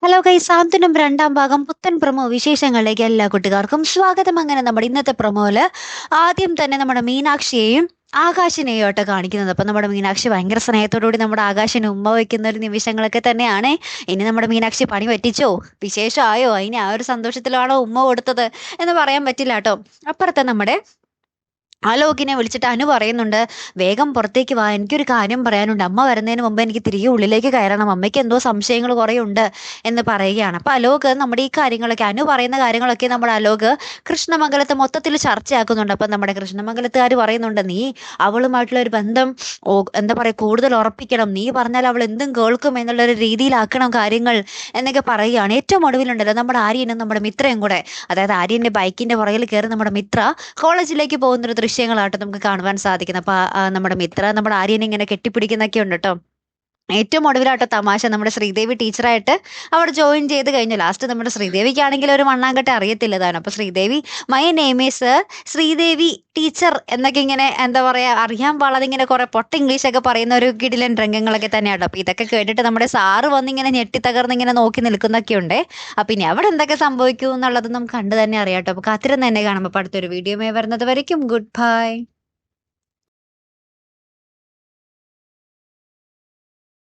Hello guys, സാന്ത്വനം രണ്ടാം ഭാഗം പുത്തൻ പ്രൊമോ വിശേഷങ്ങളിലേക്ക് എല്ലാ കുട്ടികൾക്കും സ്വാഗതം. അങ്ങനെ നമ്മുടെ ഇന്നത്തെ പ്രൊമോയില് ആദ്യം തന്നെ നമ്മുടെ മീനാക്ഷിയെയും ആകാശിനെയും ആയിട്ട് കാണിക്കുന്നത്. അപ്പൊ നമ്മുടെ മീനാക്ഷി ഭയങ്കര സ്നേഹത്തോടുകൂടി നമ്മുടെ ആകാശിന് ഉമ്മ വയ്ക്കുന്ന ഒരു നിമിഷങ്ങളൊക്കെ തന്നെയാണ്. ഇനി നമ്മുടെ മീനാക്ഷി പണി പറ്റിച്ചോ, വിശേഷമായോ, അതിന് ആ ഒരു സന്തോഷത്തിലാണോ ഉമ്മ കൊടുത്തത് എന്ന് പറയാൻ പറ്റില്ല കേട്ടോ. അപ്പുറത്തെ നമ്മുടെ ആലോകിനെ വിളിച്ചിട്ട് അനു പറയുന്നുണ്ട്, വേഗം പുറത്തേക്ക് വാ, എനിക്കൊരു കാര്യം പറയാനുണ്ട്. അമ്മ വരുന്നതിന് മുമ്പ് എനിക്ക് തിരികെ ഉള്ളിലേക്ക് കയറണം, അമ്മയ്ക്ക് എന്തോ സംശയങ്ങൾ കുറേ ഉണ്ട് എന്ന് പറയുകയാണ്. അപ്പൊ അലോക് നമ്മുടെ ഈ കാര്യങ്ങളൊക്കെ, അനു പറയുന്ന കാര്യങ്ങളൊക്കെ നമ്മുടെ അലോക് കൃഷ്ണമംഗലത്ത് മൊത്തത്തിൽ ചർച്ചയാക്കുന്നുണ്ട്. അപ്പൊ നമ്മുടെ കൃഷ്ണമംഗലത്തുകാർ പറയുന്നുണ്ട്, നീ അവളുമായിട്ടുള്ള ഒരു ബന്ധം എന്താ പറയാ കൂടുതൽ ഉറപ്പിക്കണം, നീ പറഞ്ഞാൽ അവൾ എന്തും കേൾക്കും എന്നുള്ള ഒരു രീതിയിലാക്കണം കാര്യങ്ങൾ എന്നൊക്കെ പറയുകയാണ്. ഏറ്റവും ഒടുവിലുണ്ടല്ലോ നമ്മുടെ ആര്യനും നമ്മുടെ മിത്രയും കൂടെ, അതായത് ആര്യന്റെ ബൈക്കിന്റെ പുറകിൽ കയറി നമ്മുടെ മിത്ര കോളേജിലേക്ക് പോകുന്നൊരു ദൃശ്യങ്ങളാട്ടോ നമുക്ക് കാണുവാൻ സാധിക്കുന്നത്. അപ്പൊ നമ്മുടെ മിത്ര നമ്മുടെ ആര്യനെ ഇങ്ങനെ കെട്ടിപ്പിടിക്കുന്നൊക്കെ ഉണ്ട് കേട്ടോ. ഏറ്റവും ഒടുവിലാട്ടോ തമാശ, നമ്മുടെ ശ്രീദേവി ടീച്ചറായിട്ട് അവിടെ ജോയിൻ ചെയ്ത് കഴിഞ്ഞു. ലാസ്റ്റ് നമ്മുടെ ശ്രീദേവിക്കാണെങ്കിൽ ഒരു മണ്ണാങ്കട്ടെ അറിയത്തില്ലതാണ്. അപ്പൊ Sridevi, my name is Sridevi teacher എന്നൊക്കെ ഇങ്ങനെ എന്താ പറയാ അറിയാൻ പാടാതെ ഇങ്ങനെ കുറെ പൊട്ട ഇംഗ്ലീഷ് ഒക്കെ പറയുന്ന ഒരു കിടിലൻ രംഗങ്ങളൊക്കെ തന്നെയാട്ടോ. അപ്പൊ ഇതൊക്കെ കേട്ടിട്ട് നമ്മുടെ സാറ് വന്നിങ്ങനെ ഞെട്ടിത്തകർന്ന് ഇങ്ങനെ നോക്കി നിൽക്കുന്നൊക്കെ ഉണ്ട്. അപ്പൊ ഇനി അവിടെ എന്തൊക്കെ സംഭവിക്കും എന്നുള്ളത് നമുക്ക് കണ്ടു തന്നെ അറിയാട്ടോ. അപ്പൊ കാത്തിരുന്ന് തന്നെ കാണുമ്പോൾ അടുത്തൊരു വീഡിയോ വരുന്നത് വരയ്ക്കും ഗുഡ് ബൈ.